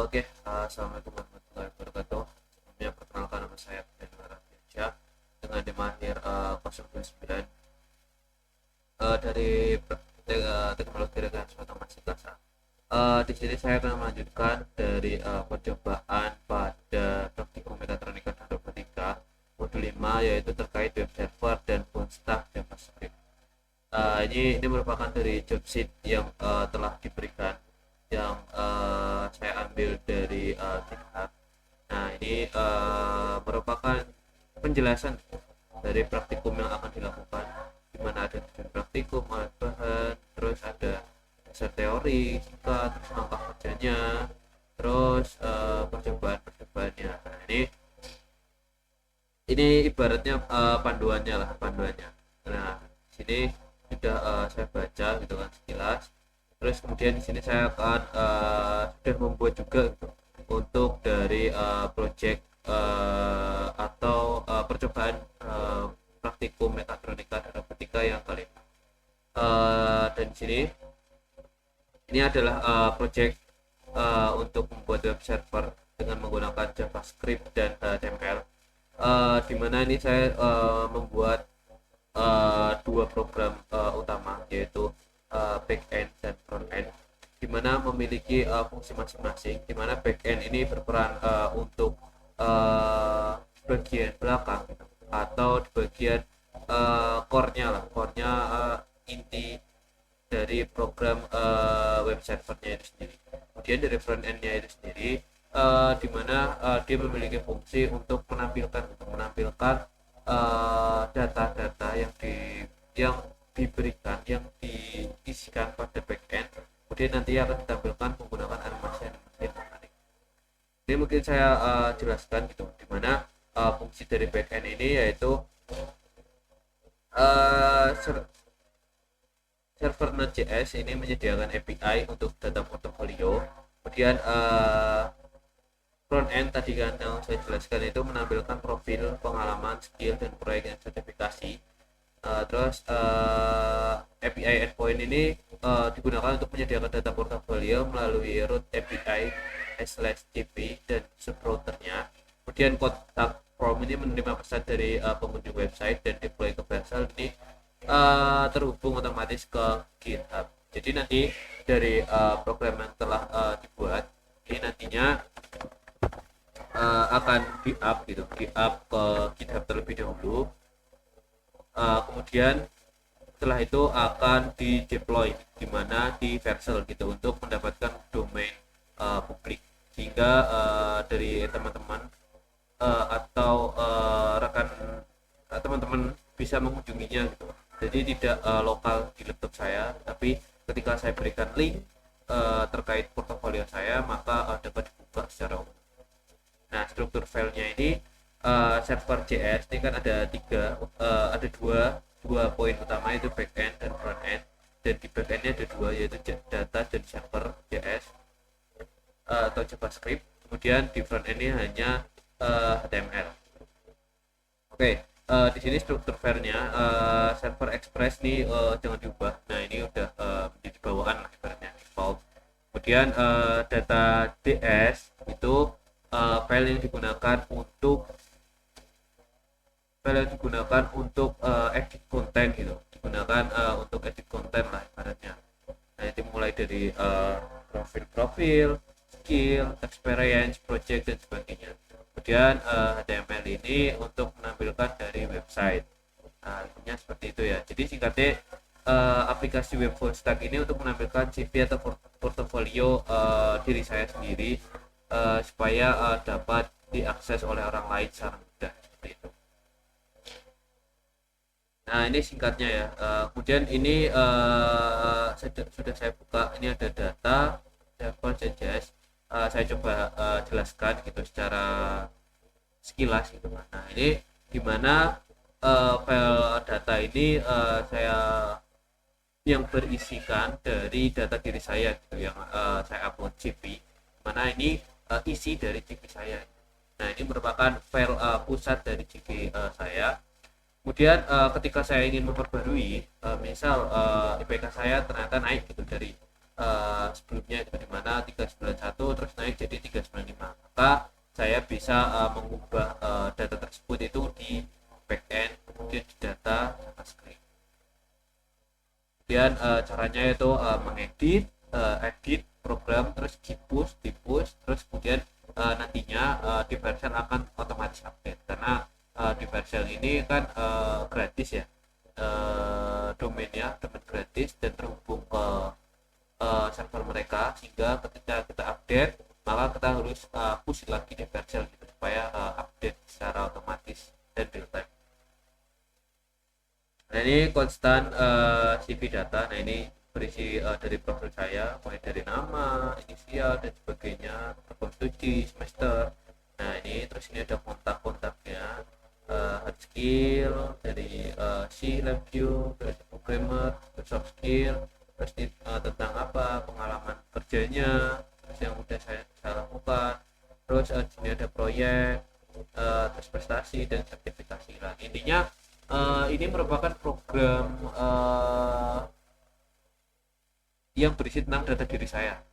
Assalamualaikum warahmatullahi wabarakatuh. Sebelumnya perkenalkan nama saya Abdul Ardiansyah dengan NIM akhir 029 dari Teknologi Rekayasa Otomasi Kasa. Di sini saya akan melanjutkan dari percobaan pada praktikum mekatronika dan robotika modul 5, yaitu terkait web server dan full stack JavaScript. Ini merupakan dari job sheet yang telah diberikan, yang saya ambil dari GitHub. Nah, ini merupakan penjelasan dari praktikum yang akan dilakukan, di mana ada tujuan praktikum, alat bahan, terus ada dasar teori, singkat, terus langkah kerjanya, terus percobaan-percobaannya. Nah, ini ibaratnya panduannya lah, panduannya. Nah, di sini sudah saya baca gitu kan sekilas. Terus kemudian di sini saya akan sudah membuat juga gitu, untuk dari project atau percobaan praktikum mekatronika dan robotika yang kali ini. Dan di sini ini adalah project untuk membuat web server dengan menggunakan JavaScript dan HTML. Di mana ini saya membuat dua program utama, yaitu backend dan frontend, di mana memiliki fungsi masing-masing, di mana backend ini berperan untuk bagian belakang atau di bagian core-nya lah, core-nya inti dari program web servernya itu sendiri. Kemudian dari front-end-nya itu sendiri, di mana dia memiliki fungsi untuk menampilkan data-data yang diberikan, yang diisikan pada backend, kemudian nanti akan ditampilkan menggunakan animasi yang menarik. Ini mungkin saya jelaskan gitu, di mana fungsi dari backend ini yaitu server Node.js ini menyediakan API untuk data portfolio. Kemudian front end tadi kan yang saya jelaskan itu menampilkan profil, pengalaman, skill, dan proyek yang sertifikasi. Terus API endpoint ini digunakan untuk menyediakan data portfolio melalui root API /cp dan subrouternya. Kemudian kontak form ini menerima pesan dari pengunjung website dan deploy ke browser. Ini terhubung otomatis ke GitHub. Jadi nanti dari program yang telah dibuat ini nantinya akan di-up gitu, di-up ke GitHub terlebih dahulu. Kemudian setelah itu akan di-deploy di mana di Vercel gitu untuk mendapatkan domain publik, sehingga dari teman-teman atau rekan teman-teman bisa mengunjunginya gitu. Jadi tidak lokal di laptop saya, tapi ketika saya berikan link terkait portofolio saya, maka dapat dibuka secara umum. Nah, struktur filenya ini server JS ini kan ada dua poin utama, yaitu backend dan frontend. Dan di backendnya ada dua, yaitu data dan server JS atau JavaScript. Kemudian di frontend ini hanya HTML. Oke, di sini struktur filenya server Express nih jangan diubah. Nah, ini udah menjadi bawaan lah ibaratnya default. Kemudian data DS itu file yang digunakan untuk edit konten gitu, digunakan untuk edit konten lah ibaratnya. Nah, itu mulai dari profil, skill, experience, project, dan sebagainya. Kemudian HTML ini untuk menampilkan dari website. Nah, intinya seperti itu ya. Jadi singkatnya aplikasi web full stack ini untuk menampilkan CV atau portofolio diri saya sendiri, supaya dapat diakses oleh orang lain secara mudah, seperti itu. Nah, ini singkatnya ya. Kemudian ini sudah saya buka. Ini ada data server JS. Saya coba jelaskan gitu secara sekilas gitu. Nah, ini dimana file data ini saya yang berisikan dari data diri saya gitu, yang saya upload CV, mana ini isi dari CV saya. Nah, ini merupakan file pusat dari CV saya. Kemudian ketika saya ingin memperbarui, misal IPK saya ternyata naik gitu dari sebelumnya gitu, dimana 391 terus naik jadi saya bisa mengubah data tersebut itu di backend, kemudian di data JavaScript. Kemudian caranya itu mengedit, edit program, terus di push, terus kemudian nantinya di version akan otomatis update karena di version ini kan gratis ya, domainnya domain gratis dan terhubung ke server mereka, sehingga ketika kita update maka kita harus push lagi di version gitu supaya update secara otomatis dan real time. Nah ini konstan CV data. Nah ini berisi dari profil saya, mulai dari nama, inisial dan sebagainya, tahun studi, semester. Nah ini terus ini ada kontak-kontaknya, hard skill dari C, lab view, terus programmer, terus soft skill, terus tentang apa pengalaman kerjanya, terus yang udah saya lakukan, terus di sini ada proyek, terus prestasi dan sertifikasi. Nah intinya ini merupakan program yang berisi tentang data diri saya.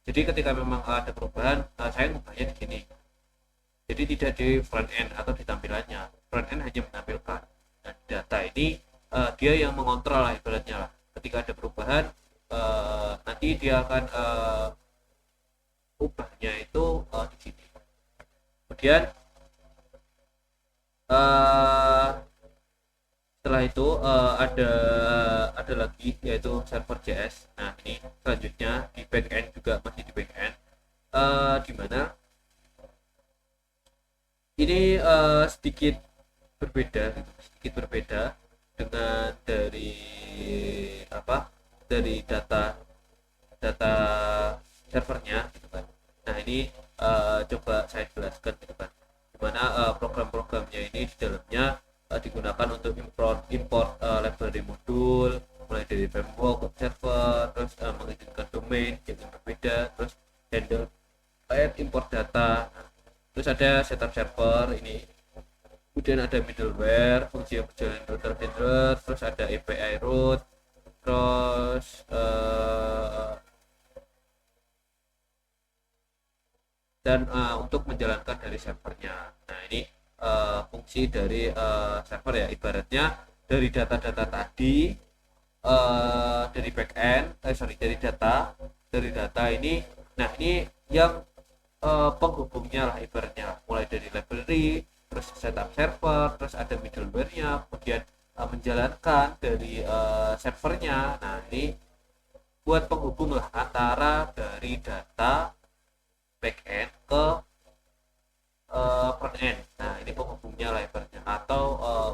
Jadi ketika memang ada perubahan, saya ngubahnya di sini. Jadi tidak di front end atau di tampilannya. Front end hanya menampilkan. Dan data ini dia yang mengontrol lah ibaratnya lah. Ketika ada perubahan, nanti dia akan ubahnya itu di sini. Kemudian setelah itu ada lagi yaitu server JS. Nah ini selanjutnya di backend juga masih di backend, di mana ini sedikit berbeda dengan dari apa dari data data servernya gitu kan. Nah ini coba saya jelaskan gitu kan, dimana program-programnya ini di dalamnya digunakan untuk import library modul, mulai dari framework, server, terus mengizinkan domain yang berbeda, terus handle import data. Nah, terus ada setup server ini, kemudian ada middleware, fungsi yang berjalan router handler, terus ada API route, terus dan untuk menjalankan dari servernya. Nah ini fungsi dari server ya, ibaratnya dari data-data tadi, dari backend dari data ini. Nah ini yang penghubungnya lah ibaratnya, mulai dari library, terus setup server, terus ada middleware-nya, kemudian menjalankan dari servernya. Nah ini buat penghubung lah antara dari data backend ke front end. Nah ini penghubungnya lah ibaratnya, atau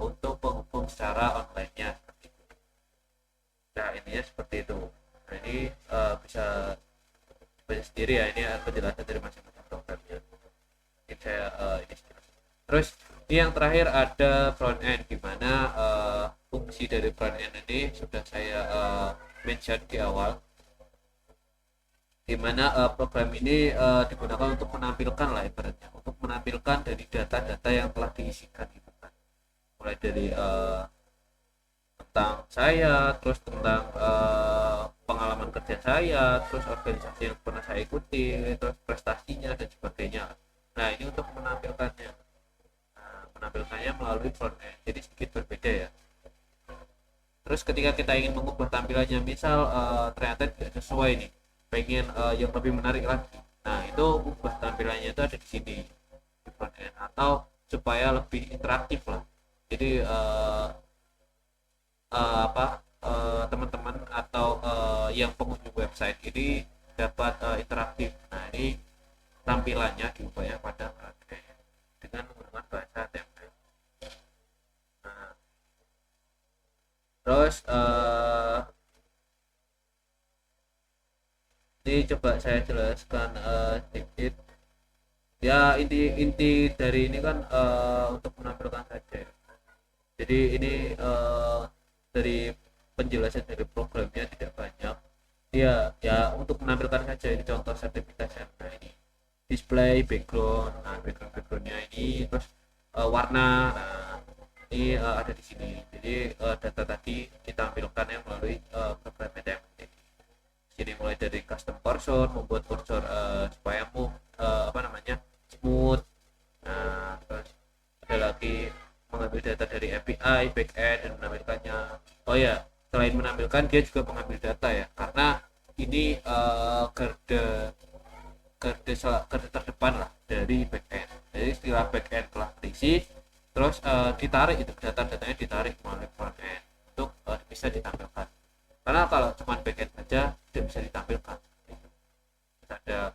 untuk penghubung secara online-nya. Nah ininya seperti itu. Nah ini bisa baca sendiri ya, ini penjelasan dari masing-masing programnya. Ini saya ini sekilas. Terus ini yang terakhir ada front end, gimana fungsi dari front end ini sudah saya mention di awal, dimana program ini digunakan untuk menampilkan lah ibaratnya, untuk menampilkan dari data-data yang telah diisikan gitu kan, mulai dari tentang saya, terus tentang pengalaman kerja saya, terus organisasi yang pernah saya ikuti, terus prestasinya dan sebagainya. Nah ini untuk menampilkannya, menampilkannya melalui front end, jadi sedikit berbeda ya. Terus ketika kita ingin mengubah tampilannya, misal ternyata tidak sesuai nih, pengen yang lebih menarik lagi, nah itu ubah tampilannya itu ada di sini di front end, atau supaya lebih interaktif lah. Jadi teman-teman atau yang pengunjung website ini dapat interaktif. Nah ini tampilannya diubahnya pada front end dengan menggunakan bahasa HTML. Nah, terus ini coba saya jelaskan sedikit ya, inti dari ini kan untuk menampilkan saja. Jadi ini dari penjelasan dari programnya tidak banyak ya, untuk menampilkan saja. Ini contoh sertifikasi. Nah ini display background, nah backgroundnya ini, terus warna, nah ini ada di sini. Jadi data tadi ditampilkannya melalui program HTML. Jadi mulai dari custom cursor, membuat cursor supaya smooth, API backend dan menampilkannya. Oh ya, selain menampilkan dia juga mengambil data ya, karena ini garda garda terdepan lah dari backend. Jadi setelah backend telah terisi, terus ditarik itu data-datanya, ditarik melalui frontend untuk bisa ditampilkan. Karena kalau cuma backend saja tidak bisa ditampilkan. Ada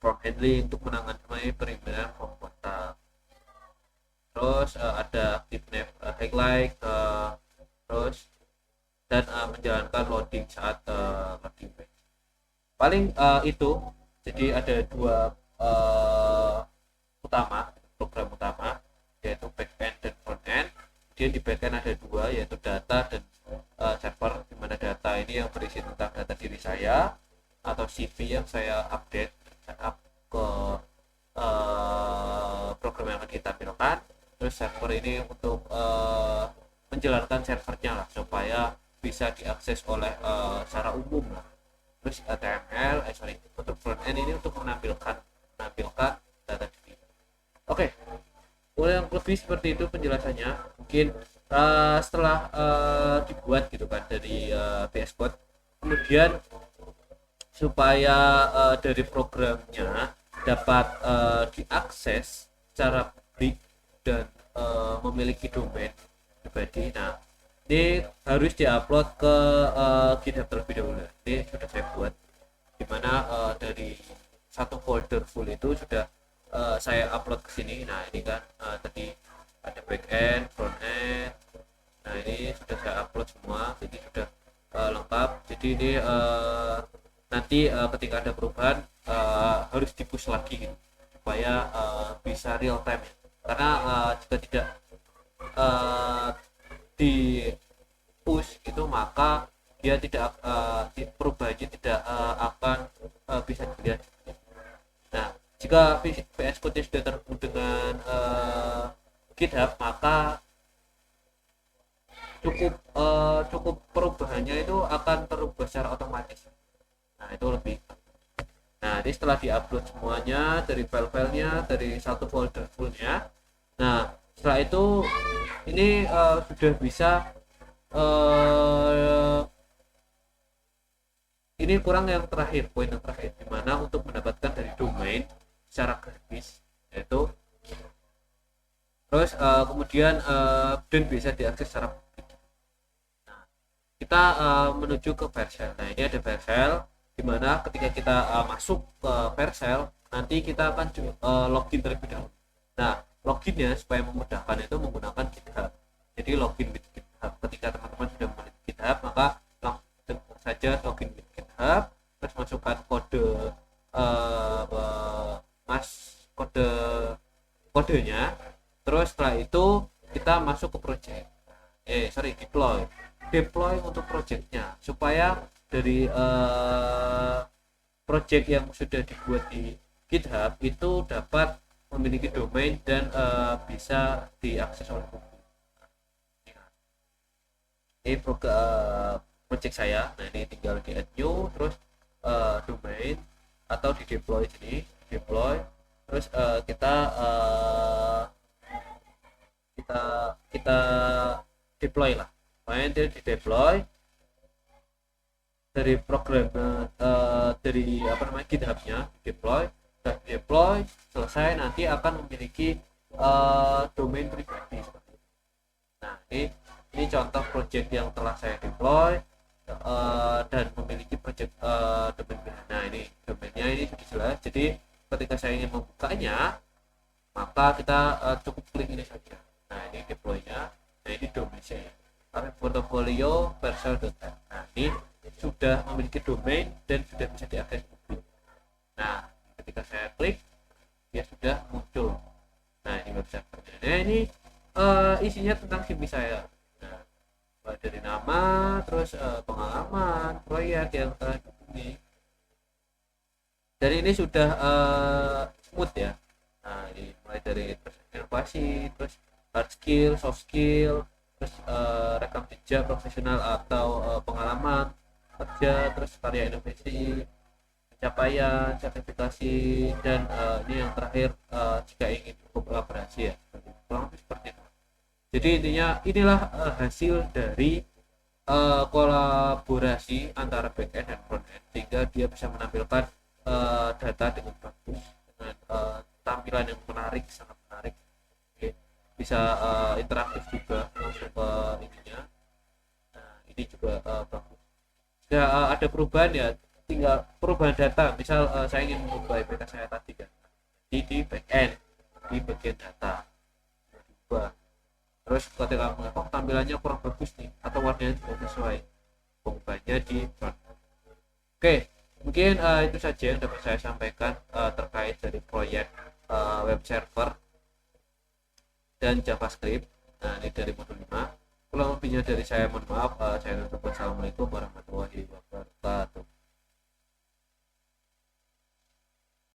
form handling untuk menangani perizinan form kontak, terus ada active highlight, terus dan menjalankan loading saat loading page. Paling itu. Jadi ada dua program utama, yaitu backend dan frontend. Dia di backend ada dua, yaitu data dan server, di mana data ini yang berisi tentang data diri saya atau CV yang saya update setup ke program yang akan ditampilkan. Terus server ini untuk menjalankan servernya lah, supaya bisa diakses oleh secara umum lah. Terus HTML, untuk front end ini untuk menampilkan data diri. Oke, yang lebih seperti itu penjelasannya. Mungkin setelah dibuat gitu kan dari VS Code, kemudian supaya dari programnya dapat diakses secara publik dan memiliki domain pribadi. Nah, ini harus diupload ke GitHub terlebih dahulu. Ini sudah saya buat, dimana dari satu folder full itu sudah saya upload ke sini. Nah, ini kan tadi ada backend, frontend. Nah, ini sudah saya upload semua, jadi sudah lengkap. Jadi ini nanti ketika ada perubahan harus di-push lagi gitu, supaya bisa real time ya. Karena jika tidak di push itu, maka dia tidak perubahannya tidak akan bisa dilihat. Nah, jika VS Code sudah terhubung dengan GitHub, maka cukup perubahannya itu akan terubah secara otomatis. Nah, itu lebih. Nah, ini setelah diupload semuanya dari file-filenya dari satu folder fullnya. Nah, setelah itu ini sudah bisa ini kurang yang terakhir, poin yang terakhir, dimana untuk mendapatkan dari domain secara gratis, yaitu terus kemudian dan bisa diakses secara publik. Nah, kita menuju ke Vercel. Nah, ini ada Vercel, dimana ketika kita masuk ke Vercel, nanti kita akan login terlebih dahulu. Nah, loginnya supaya memudahkan itu menggunakan GitHub. Jadi login with GitHub. Ketika teman-teman sudah memiliki GitHub, maka langsung saja login with GitHub, terus masukkan kode kodenya. Terus setelah itu kita masuk ke project. Deploy untuk projectnya, supaya dari project yang sudah dibuat di GitHub itu dapat memiliki domain dan bisa diakses oleh publik. Ini project saya. Nah, ini tinggal di add new, terus domain, atau di deploy sini, terus kita deploy lah. Main dia di deploy dari program dari GitHub-nya, deploy selesai, nanti akan memiliki domain pribadi seperti itu. Nah, ini contoh project yang telah saya deploy dan memiliki project domain. Nah, ini domainnya ini sudah jelas. Jadi ketika saya ingin membukanya, maka kita cukup klik ini saja. Nah, ini deploy-nya. Nah, ini domain saya, portfolio vercel.app. Nah, ini sudah memiliki domain dan sudah bisa diakses publik. Nah, ketika saya klik, dia sudah muncul. Nah, ini website. Nah, ini isinya tentang CV saya. Nah, dari nama, terus pengalaman, proyek yang telah dihubungi. Dan ini sudah smooth ya. Nah, ini mulai dari inovasi, terus hard skill, soft skill, terus rekam jejak profesional atau pengalaman kerja, terus karya inovasi, pencapaian, sertifikasi, dan ini yang terakhir jika ingin berkolaborasi ya. Kurang lebih seperti itu. Jadi intinya inilah hasil dari kolaborasi antara backend dan frontend, sehingga dia bisa menampilkan data dengan bagus, dengan tampilan yang menarik, sangat menarik. Oke. Bisa interaktif juga langsung ke ininya. Nah, ini juga bagus. Ya, ada perubahan ya, tinggal perubahan data. Misal saya ingin mengubah IPK saya tadi kan, di backend, di bagian data diubah. Terus ketika mengapa tampilannya kurang bagus nih, atau warnanya tidak sesuai, pengubahnya di front. Oke, mungkin itu saja yang dapat saya sampaikan terkait dari proyek web server dan JavaScript. Nah, ini dari modul 5. Kurang lebihnya dari saya mohon maaf. Saya tutup. Wassalamualaikum warahmatullahi wabarakatuh.